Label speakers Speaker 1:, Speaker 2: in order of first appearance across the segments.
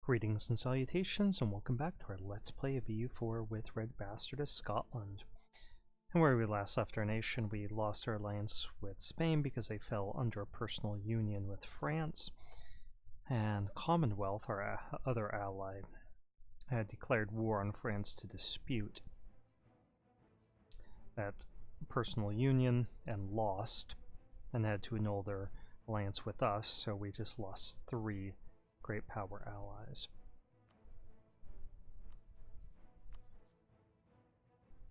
Speaker 1: Greetings and salutations, and welcome back to our Let's Play of EU4 with RedBstrd as Scotland. And where we last left our nation, we lost our alliance with Spain because they fell under a personal union with France, and Commonwealth, our other ally, had declared war on France to dispute that personal union and lost, and had to annul their alliance with us, so we just lost 3 great power allies.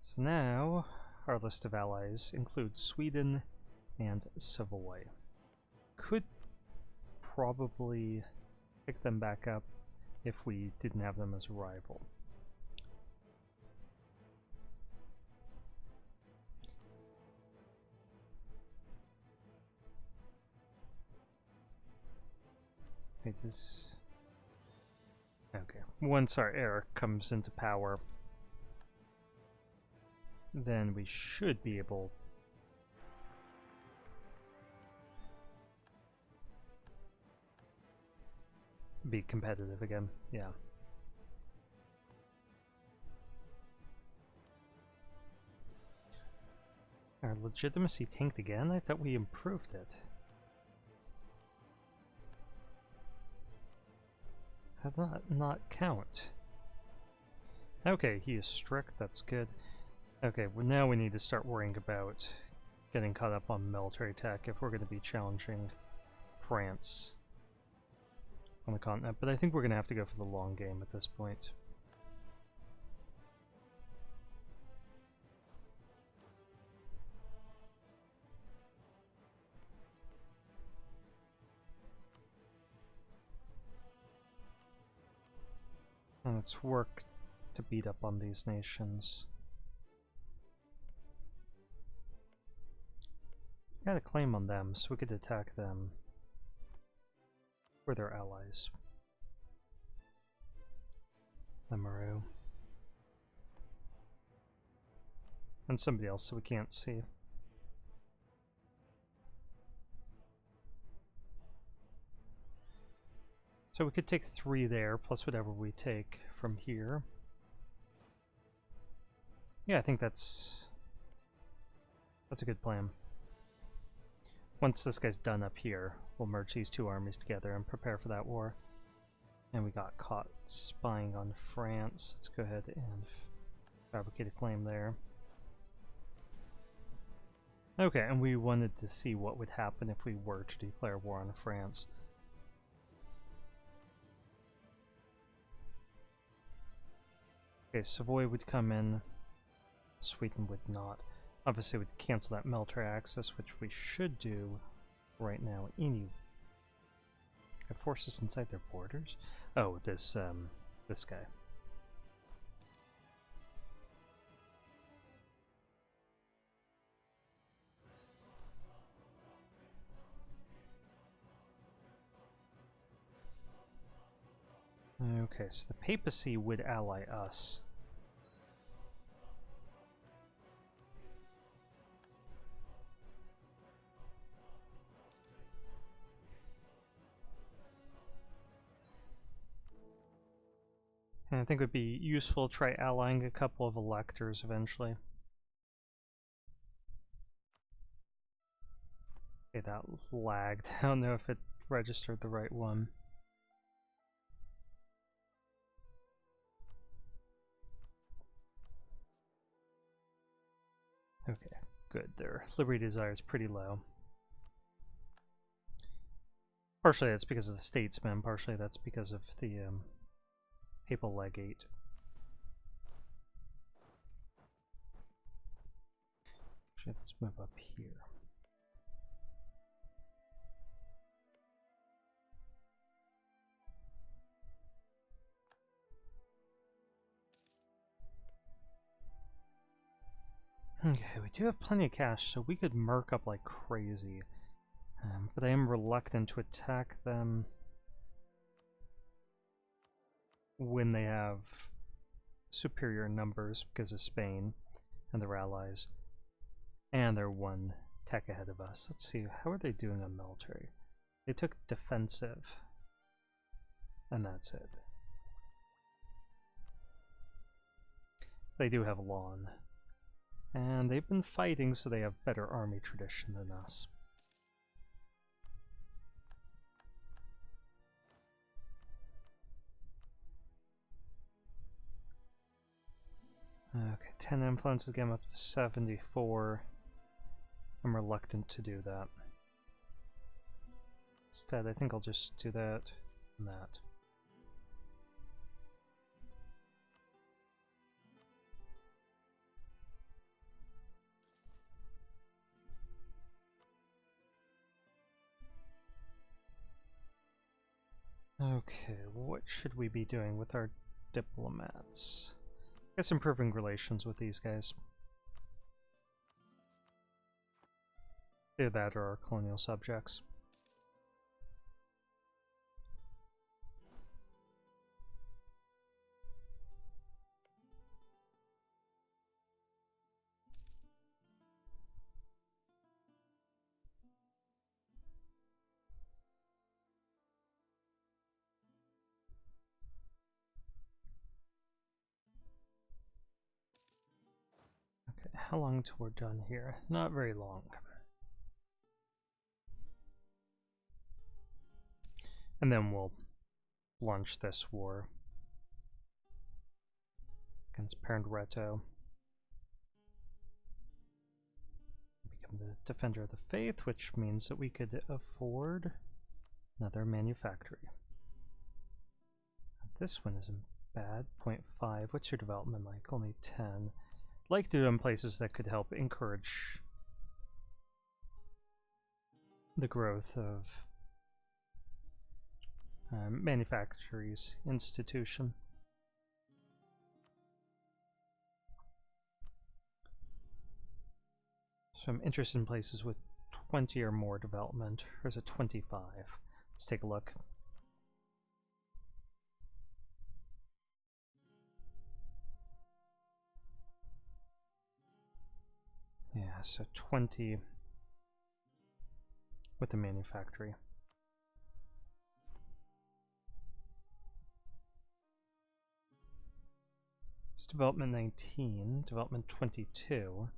Speaker 1: So now our list of allies includes Sweden and Savoy. Could probably pick them back up if we didn't have them as a rival. Okay, once our heir comes into power, then we should be able to be competitive again, yeah. Our legitimacy tanked again? I thought we improved it. How did that not count? Okay, he is strict, that's good. Okay, well now we need to start worrying about getting caught up on military tech if we're going to be challenging France on the continent, but I think we're going to have to go for the long game at this point. And let's work to beat up on these nations. Got a claim on them, so we could attack them. We're their allies. Lemuru. And somebody else that we can't see. So we could take 3 there, plus whatever we take from here. Yeah, I think that's a good plan. Once this guy's done up here, we'll merge these 2 armies together and prepare for that war. And we got caught spying on France. Let's go ahead and fabricate a claim there. Okay, and we wanted to see what would happen if we were to declare war on France. Okay, Savoy would come in, Sweden would not. Obviously we'd cancel that military access, which we should do right now anyway. Have forces inside their borders? Oh, this guy. Okay, so the papacy would ally us. And I think it would be useful to try allying a couple of electors eventually. Okay, that lagged. I don't know if it registered the right one. Okay, good. Their liberty desire is pretty low. Partially that's because of the statesman, partially that's because of the papal legate. Actually, let's move up here. Okay, we do have plenty of cash, so we could merc up like crazy. But I am reluctant to attack them when they have superior numbers because of Spain and their allies. And they're 1 tech ahead of us. Let's see, how are they doing on military? They took defensive. And that's it. they do have a lawn. And they've been fighting, so they have better army tradition than us. Okay, 10 influence to get them up to 74. I'm reluctant to do that. Instead, I think I'll just do that and that. Okay, what should we be doing with our diplomats? I guess improving relations with these guys. Either that or our colonial subjects. How long till we're done here? Not very long. And then we'll launch this war against Parent Reto. Become the Defender of the Faith, which means that we could afford another manufactory. This one isn't bad. 0.5. What's your development like? Only 10. Like to do in places that could help encourage the growth of manufacturers institution. So I'm interested in places with 20 or more development, or is it 25? Let's take a look. Yeah, so 20 with the manufactory. It's development 19, development 22.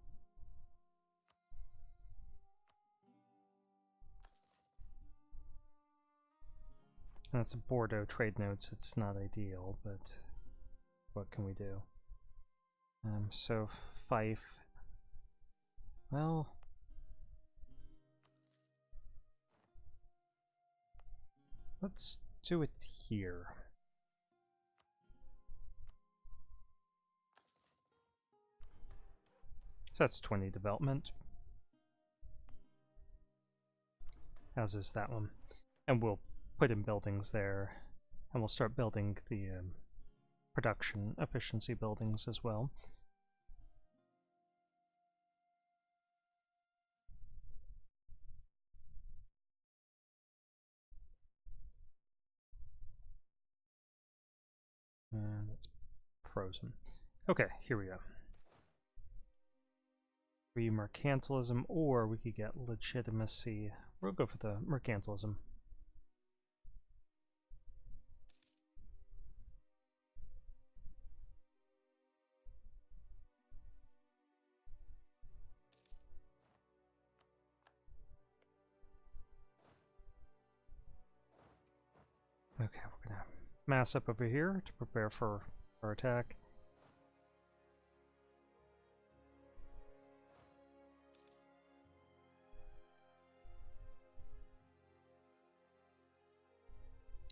Speaker 1: And that's a Bordeaux trade notes. It's not ideal, but what can we do? So Fife. Well, let's do it here. So that's 20 development. As is that one. And we'll put in buildings there, and we'll start building the production efficiency buildings as well. And it's frozen. Okay, here we go. Be mercantilism, or we could get legitimacy. We'll go for the mercantilism. Okay, we're gonna mass up over here to prepare for our attack.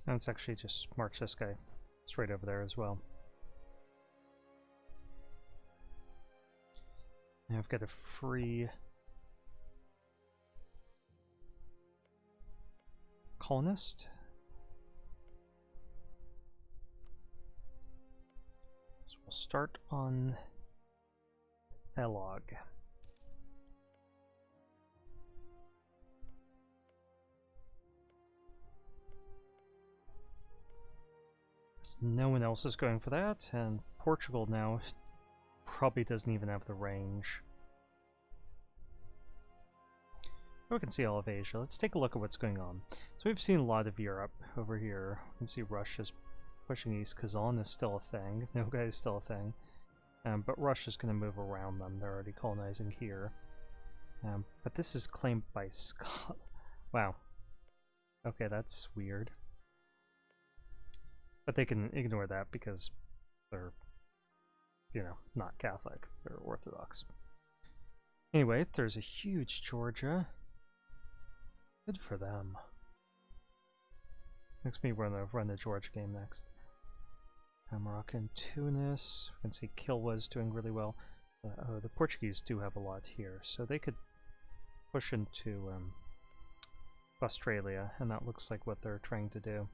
Speaker 1: And let's actually just march this guy straight over there as well. And I've got a free colonist. So we'll start on Thelog. No one else is going for that, and Portugal now probably doesn't even have the range. We can see all of Asia. Let's take a look at what's going on. So we've seen a lot of Europe over here. We can see Russia's pushing east. Kazan is still a thing. Nogai is still a thing. But Russia's going to move around them. They're already colonizing here. But this is claimed by Scotland. Wow. Okay, that's weird. But they can ignore that because they're, you know, not Catholic. They're Orthodox. Anyway, there's a huge Georgia. Good for them. Makes me want to run the Georgia game next. Morocco and Tunis. We can see Kilwa's doing really well. Oh, the Portuguese do have a lot here, so they could push into Australia, and that looks like what they're trying to do.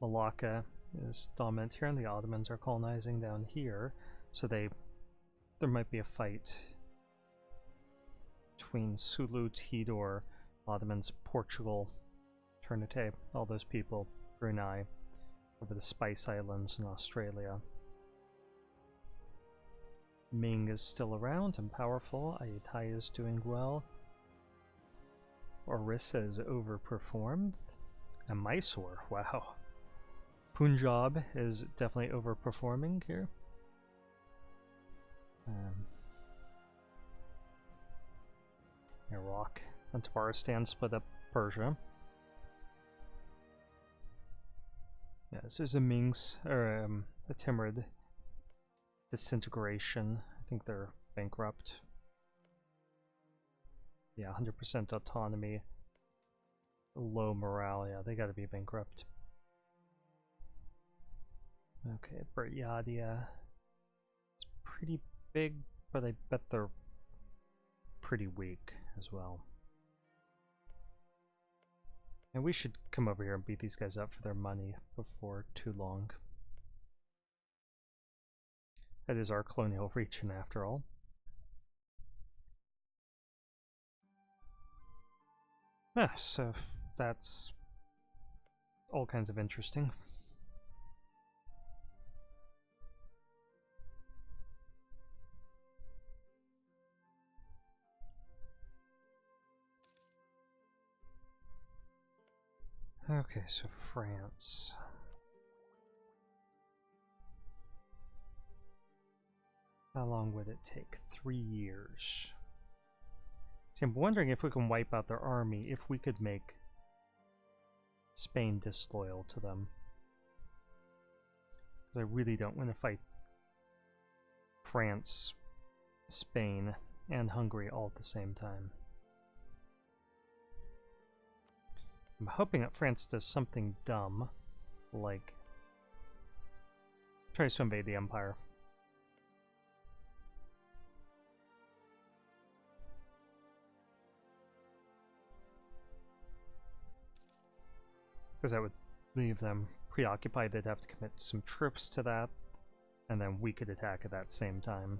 Speaker 1: Malacca is dominant here, and the Ottomans are colonizing down here, so there might be a fight between Sulu, Tidor, Ottomans, Portugal, Ternate, all those people, Brunei, over the Spice Islands in Australia. Ming is still around and powerful. Ayutthaya is doing well. Orissa is overperformed. And Mysore, wow. Punjab is definitely overperforming here. Iraq and Tabaristan split up Persia. Yeah, so there's a Ming's, or the Timurid disintegration. I think they're bankrupt. Yeah, 100% autonomy. Low morale, yeah, they gotta be bankrupt. Okay, Buryatia. It's pretty big, but I bet they're pretty weak as well. And we should come over here and beat these guys up for their money before too long. That is our colonial region after all. Ah, so that's all kinds of interesting. Okay, so France. How long would it take? 3 years. See, I'm wondering if we can wipe out their army, if we could make Spain disloyal to them. Because I really don't want to fight France, Spain, and Hungary all at the same time. I'm hoping that France does something dumb, like tries to invade the Empire. Because that would leave them preoccupied. They'd have to commit some troops to that, and then we could attack at that same time.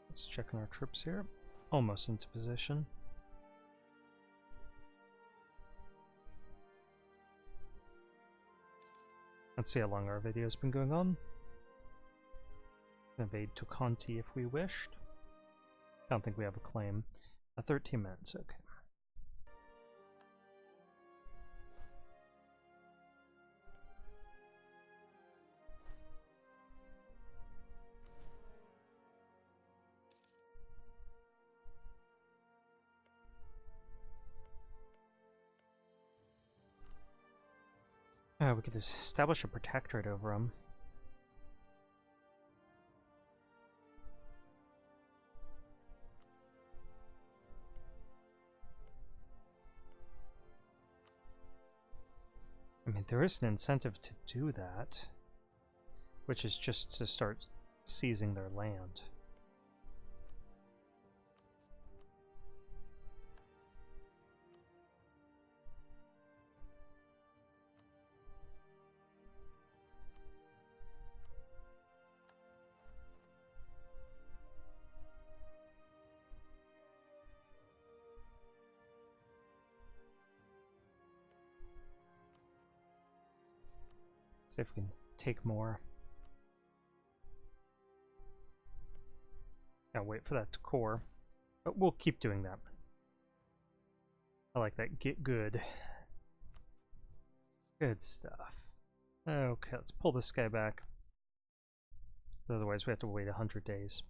Speaker 1: Let's check on our troops here. Almost into position. Let's see how long our video's been going on. Invade Toconti if we wished. I don't think we have a claim. 13 minutes, okay. We could establish a protectorate over them. I mean, there is an incentive to do that, which is just to start seizing their land. See if we can take more. Now wait for that to core, but we'll keep doing that. I like that. Get good. Good stuff. Okay, let's pull this guy back. Otherwise we have to wait 100 days.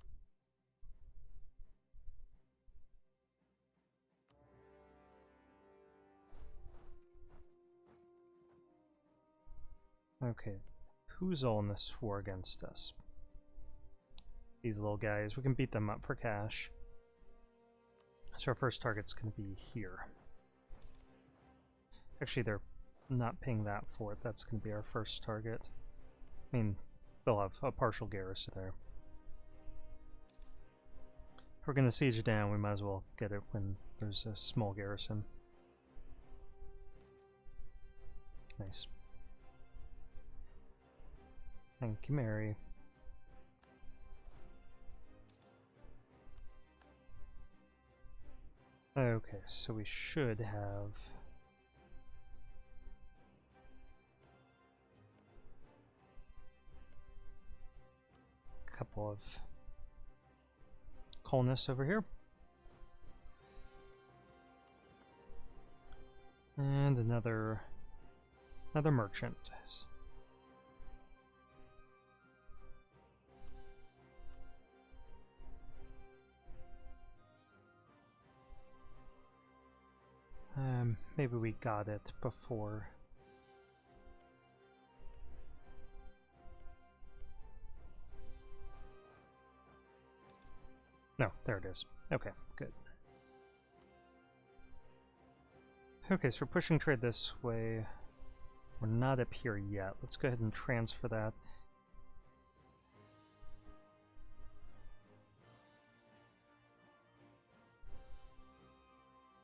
Speaker 1: Okay, who's all in this war against us? These little guys. We can beat them up for cash. So our first target's going to be here. Actually, they're not paying that for it. That's going to be our first target. I mean, they'll have a partial garrison there. If we're going to siege it down, we might as well get it when there's a small garrison. Nice. Thank you, Mary. Okay, so we should have... a couple of colonists over here. And another merchant. Maybe we got it before. No, there it is. Okay, good. Okay, so we're pushing trade this way. We're not up here yet. Let's go ahead and transfer that.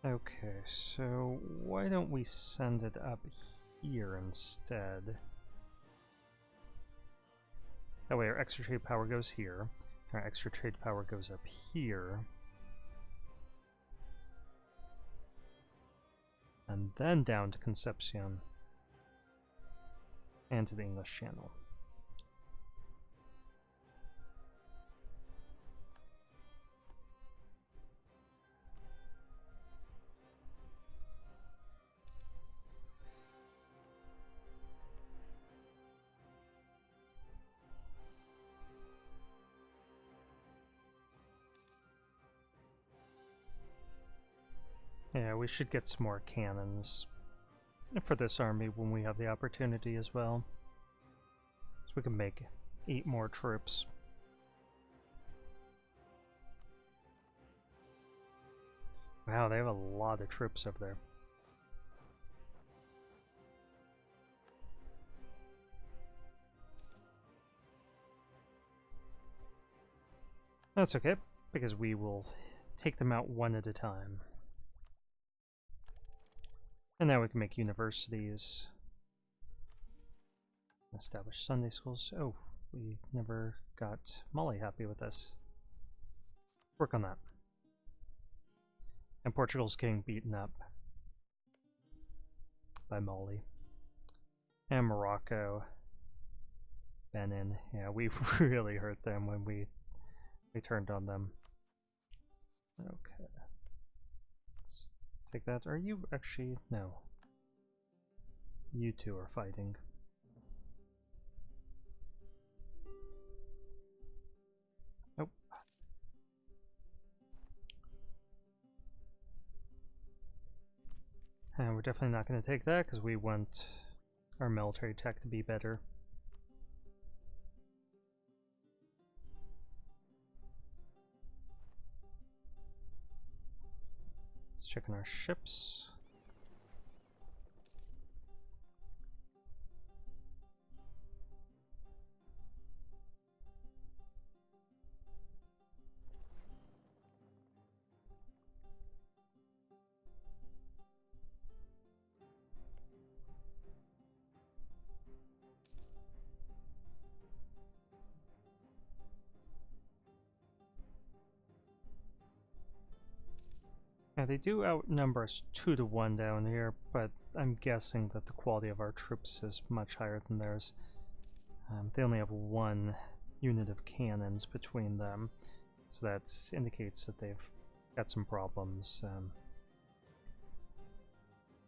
Speaker 1: Okay, so why don't we send it up here instead? That way our extra trade power goes here. Our extra trade power goes up here. And then down to Concepcion. And to the English Channel. Yeah, we should get some more cannons for this army when we have the opportunity as well. So we can make 8 more troops. Wow, they have a lot of troops over there. That's okay, because we will take them out one at a time. And now we can make universities. Establish Sunday schools. Oh, we never got Molly happy with us. Work on that. And Portugal's getting beaten up by Molly. And Morocco. Benin. Yeah, we really hurt them when we turned on them. Okay. Let's take that. Are you actually... No. You two are fighting. Nope. And we're definitely not going to take that because we want our military tech to be better. Let's check on our ships. Yeah, they do outnumber us 2 to 1 down here, but I'm guessing that the quality of our troops is much higher than theirs. They only have 1 unit of cannons between them, so that indicates that they've got some problems.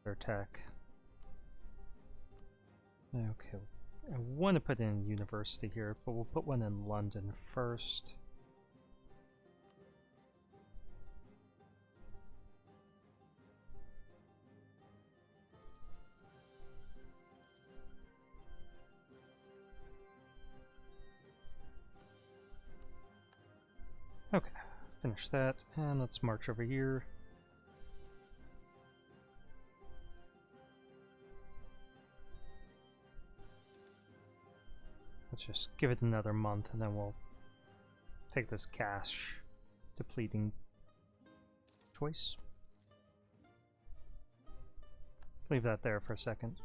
Speaker 1: Their tech. Okay, I want to put in a university here, but we'll put one in London first. Okay, finish that, and let's march over here. Let's just give it another month, and then we'll take this cash depleting choice. Leave that there for a second.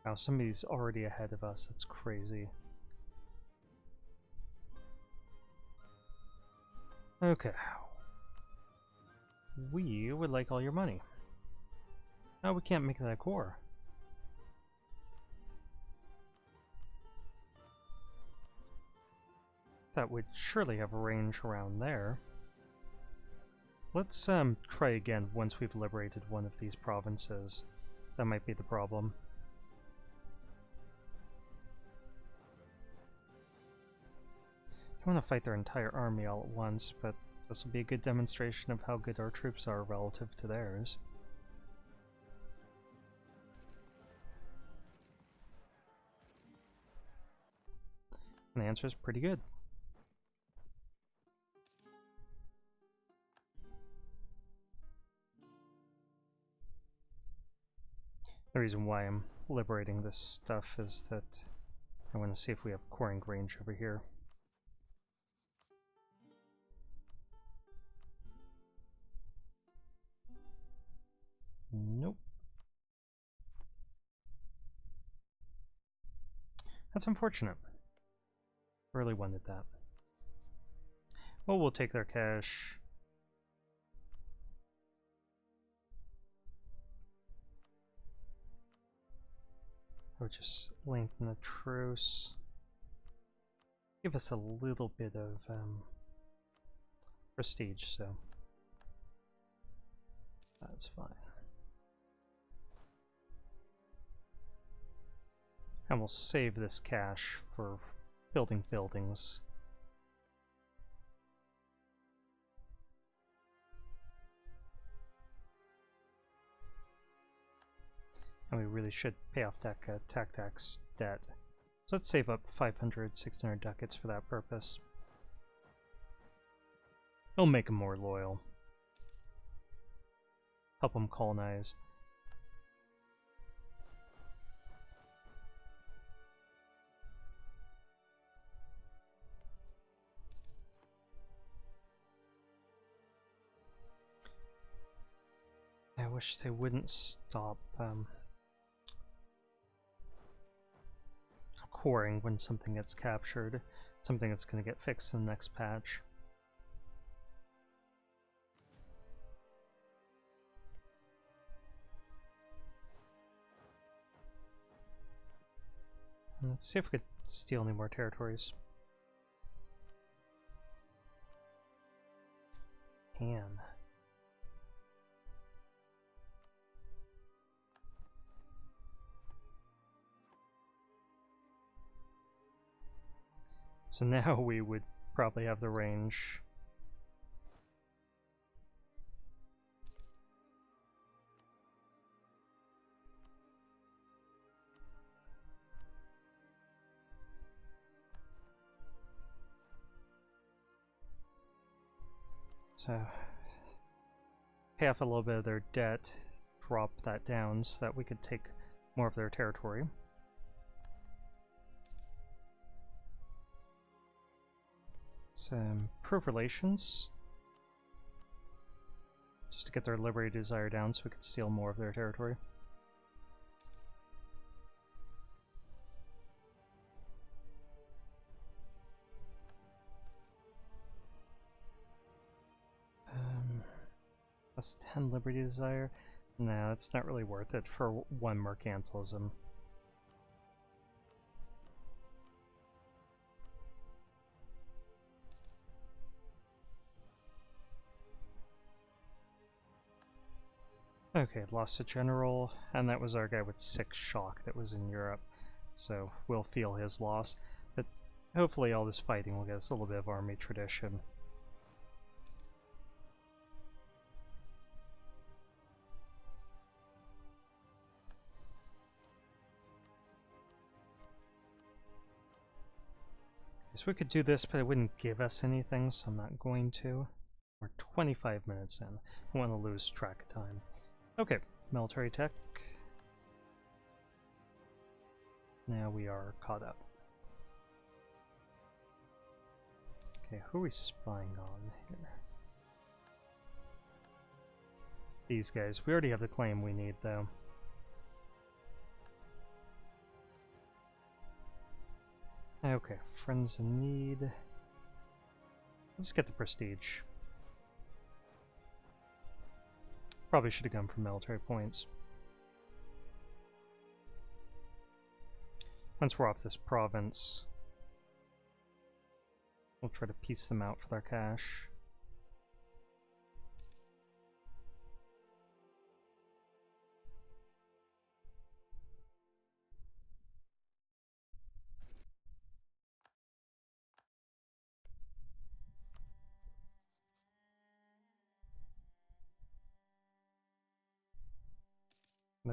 Speaker 1: Wow, somebody's already ahead of us. That's crazy. Okay. We would like all your money. No, we can't make that a core. That would surely have a range around there. Let's try again once we've liberated one of these provinces. That might be the problem. I want to fight their entire army all at once, but this will be a good demonstration of how good our troops are relative to theirs. And the answer is pretty good. The reason why I'm liberating this stuff is that I want to see if we have coring range over here. Nope. That's unfortunate. Really wanted that. Well, we'll take their cash. Or just lengthen the truce. Give us a little bit of prestige, so that's fine. And we'll save this cash for building buildings. And we really should pay off that tax debt. So let's save up 500, 600 ducats for that purpose. It'll make them more loyal. Help them colonize. I wish they wouldn't stop coring when something gets captured. Something that's going to get fixed in the next patch. And let's see if we could steal any more territories. Can. So now we would probably have the range. So pay off a little bit of their debt, drop that down so that we could take more of their territory. Let's improve relations, just to get their liberty desire down so we could steal more of their territory. Plus 10 liberty desire? No, it's not really worth it for one mercantilism. Okay, lost a general, and that was our guy with 6 shock that was in Europe, so we'll feel his loss. But hopefully all this fighting will get us a little bit of army tradition. So we could do this, but it wouldn't give us anything, so I'm not going to. We're 25 minutes in. I want to lose track of time. Okay, military tech. Now we are caught up. Okay, who are we spying on here? These guys. We already have the claim we need, though. Okay, friends in need. Let's get the prestige. Probably should have gone for military points. Once we're off this province, we'll try to piece them out for their cash.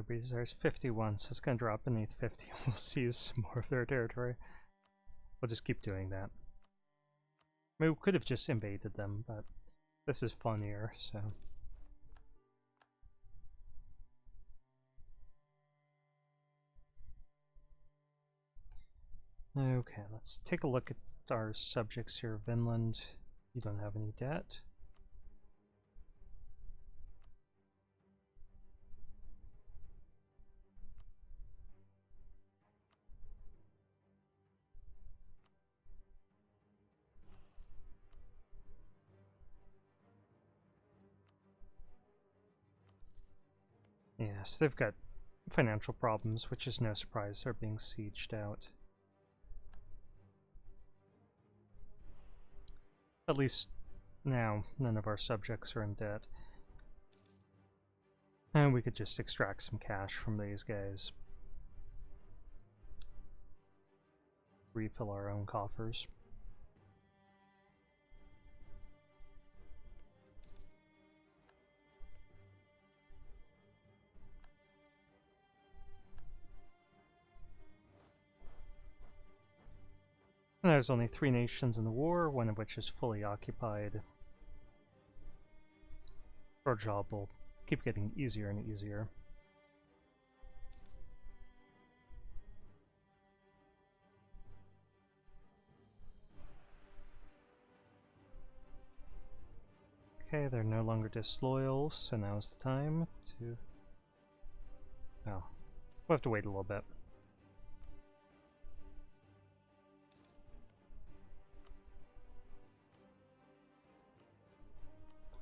Speaker 1: There's 51, so it's going to drop beneath 50. We'll seize some more of their territory. We'll just keep doing that. I mean, we could have just invaded them, but this is funnier, so... Okay, let's take a look at our subjects here. Vinland, you don't have any debt. Yes, they've got financial problems, which is no surprise. They're being sieged out. At least now, none of our subjects are in debt. And we could just extract some cash from these guys. Refill our own coffers. And there's only 3 nations in the war, one of which is fully occupied. Our job will keep getting easier and easier. Okay, they're no longer disloyal, so now's the time to... Oh, we'll have to wait a little bit.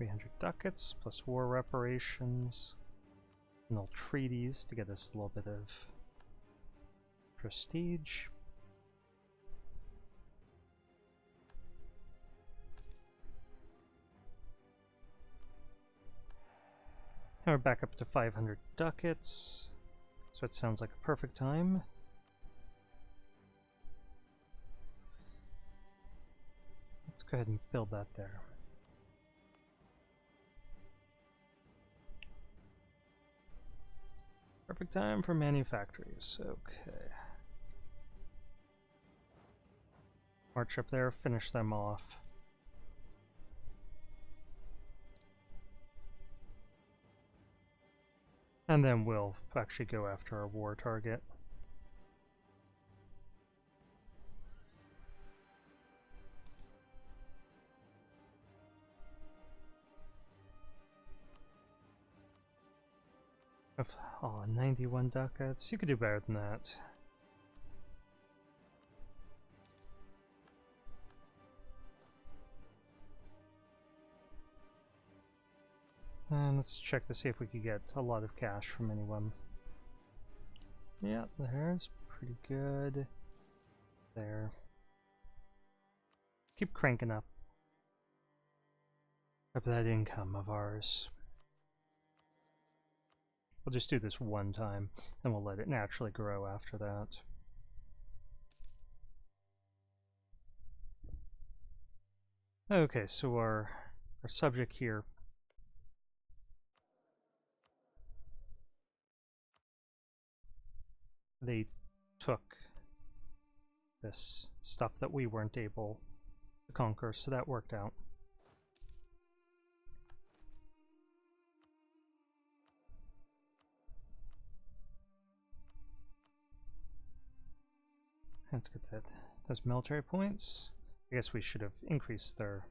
Speaker 1: $300 ducats, plus war reparations, null treaties to get us a little bit of prestige. Now we're back up to 500 ducats, so it sounds like a perfect time. Let's go ahead and build that there. Perfect time for manufactories. Okay. March up there, finish them off. And then we'll actually go after our war target. Oh, 91 ducats. You could do better than that. And let's check to see if we could get a lot of cash from anyone. Yeah, there's pretty good. There. Keep cranking up that income of ours. We'll just do this one time, and we'll let it naturally grow after that. Okay, so our subject here they took this stuff that we weren't able to conquer, so that worked out. Let's get those military points. I guess we should have increased their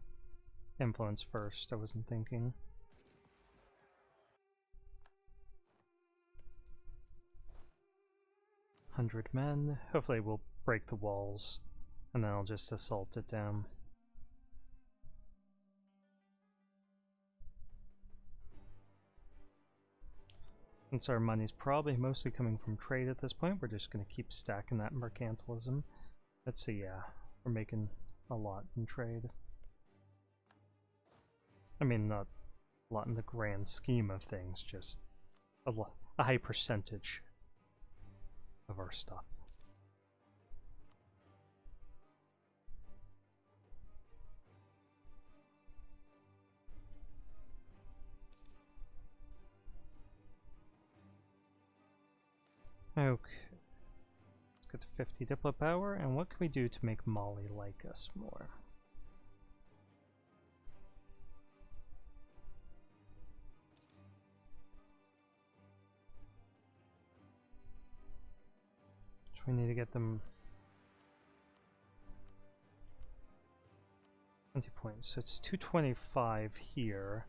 Speaker 1: influence first. I wasn't thinking. "100 men. Hopefully we'll break the walls, and then I'll just assault it down. Since our money's probably mostly coming from trade at this point, we're just going to keep stacking that mercantilism. Let's see, yeah, we're making a lot in trade. I mean, not a lot in the grand scheme of things, just a high percentage of our stuff. Okay. Let's get to 50 diplo power, and what can we do to make Mali like us more? We need to get them 20 points, so it's 225 here.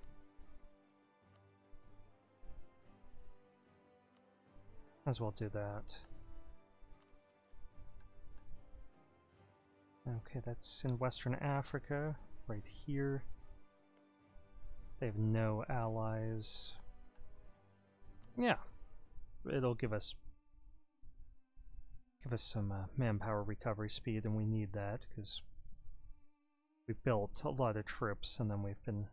Speaker 1: As well do that. Okay, that's in Western Africa, right here. They have no allies. Yeah, it'll give us some manpower recovery speed, and we need that because we built a lot of troops and then we've been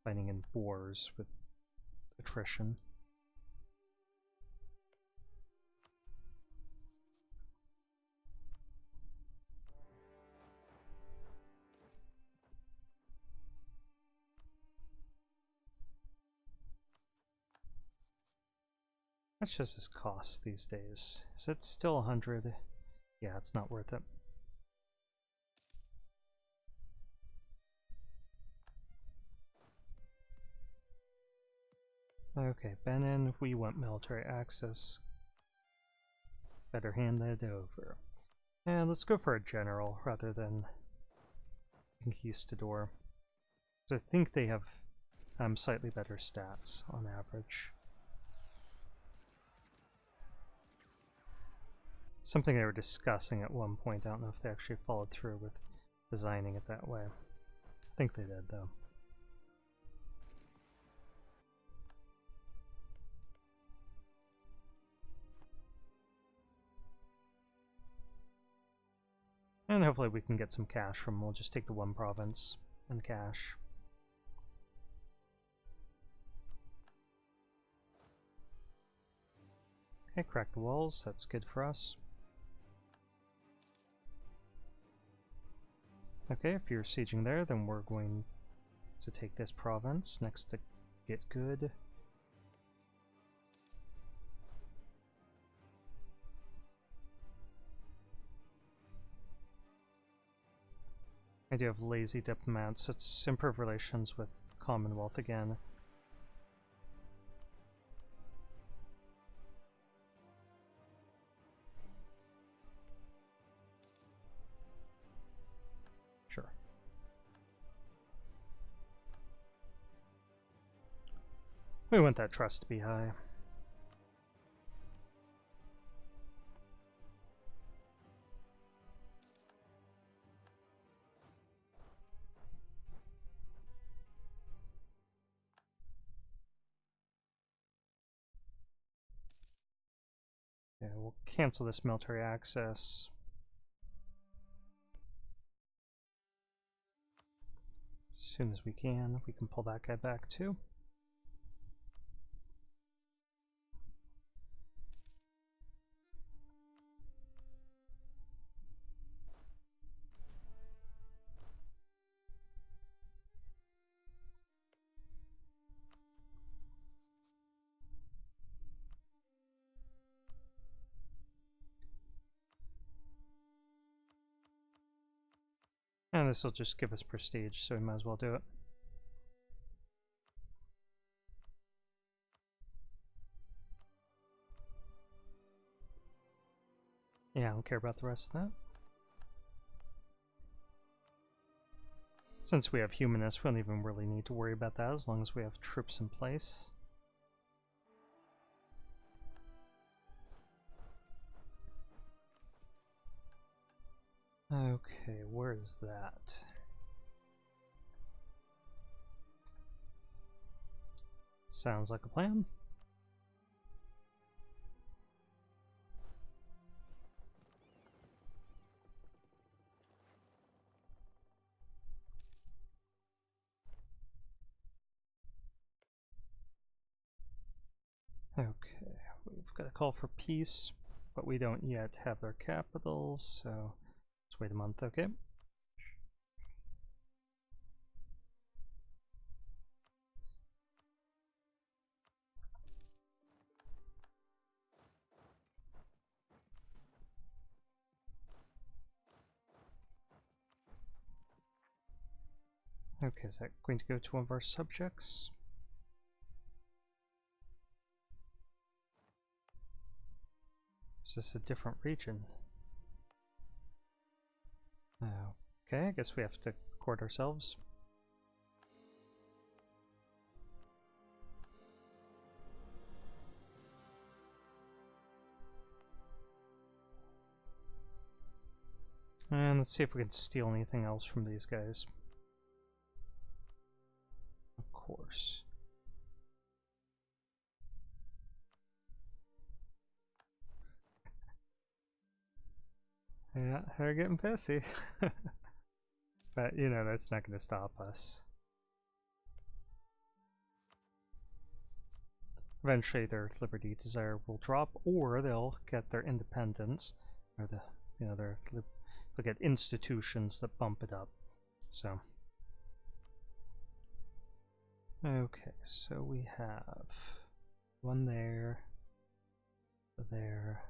Speaker 1: fighting in wars with attrition. How much does this cost these days? Is it still 100? Yeah, it's not worth it. Okay, Benin, we want military access. Better hand that over. And let's go for a general rather than conquistador. I think they have slightly better stats on average. Something they were discussing at one point. I don't know if they actually followed through with designing it that way. I think they did, though. And hopefully we can get some cash from, we'll just take the one province and cash. Okay, crack the walls, that's good for us. Okay, if you're sieging there, then we're going to take this province next to Get Good. I do have lazy diplomats. Let's improve relations with Commonwealth again. Sure. We want that trust to be high. Yeah, we'll cancel this military access. As soon as we can pull that guy back too. And this will just give us prestige, so we might as well do it. Yeah, I don't care about the rest of that. Since we have humanists, we don't even really need to worry about that as long as we have troops in place. Okay, where is that? Sounds like a plan. Okay, we've got a call for peace, but we don't yet have their capital, so let's wait a month, okay? Okay, is that going to go to one of our subjects? Is this a different region? Okay, I guess we have to court ourselves. And let's see if we can steal anything else from these guys. Of course. Yeah, they're getting pissy. But, you know, that's not going to stop us. Eventually their liberty desire will drop, or they'll get their independence, or they'll get institutions that bump it up. So, okay, so we have one there, there.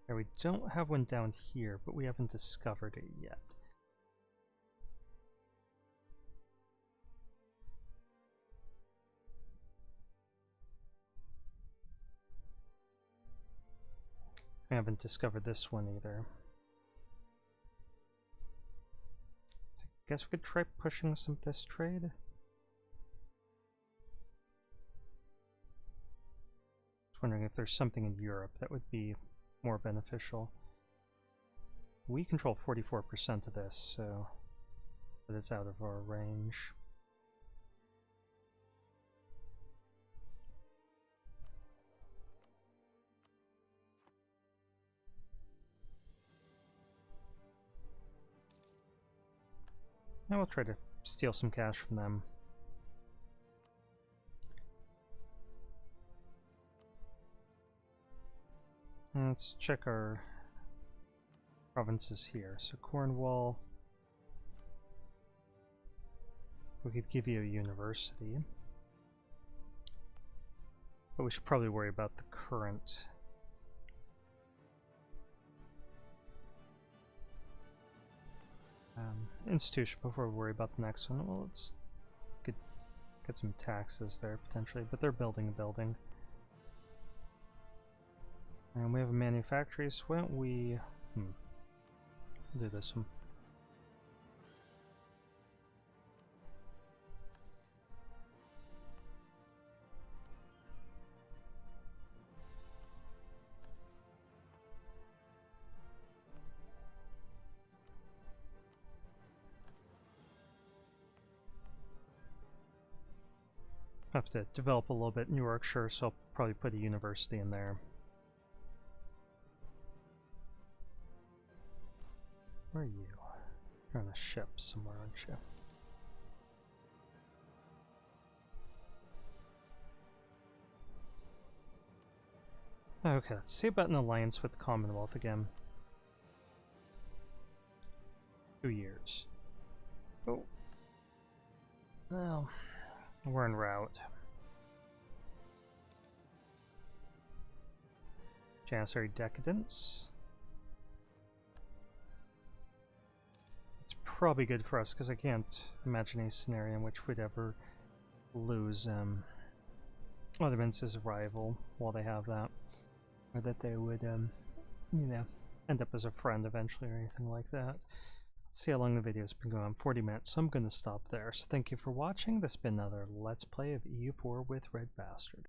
Speaker 1: There, we don't have one down here, but we haven't discovered it yet. I haven't discovered this one either. I guess we could try pushing some of this trade. I was wondering if there's something in Europe that would be more beneficial. We control 44% of this, so but it's out of our range. Now we'll try to steal some cash from them. And let's check our provinces here. So Cornwall. We could give you a university. But we should probably worry about the current. Institution before we worry about the next one. Well, let's get some taxes there potentially, but they're building a building. And we have a manufactory, so why don't we do this one. I have to develop a little bit in Yorkshire, so I'll probably put a university in there. Where are you? You're on a ship somewhere, aren't you? Okay, let's see about an alliance with the Commonwealth again. 2 years. Oh. Well, we're en route. Janissary decadence. probably good for us, because I can't imagine a scenario in which we'd ever lose Other Prince's rival while they have that. Or that they would, you know, end up as a friend eventually or anything like that. Let's see how long the video's been going on, 40 minutes, so I'm going to stop there. So thank you for watching. This has been another Let's Play of EU4 with RedBstrd.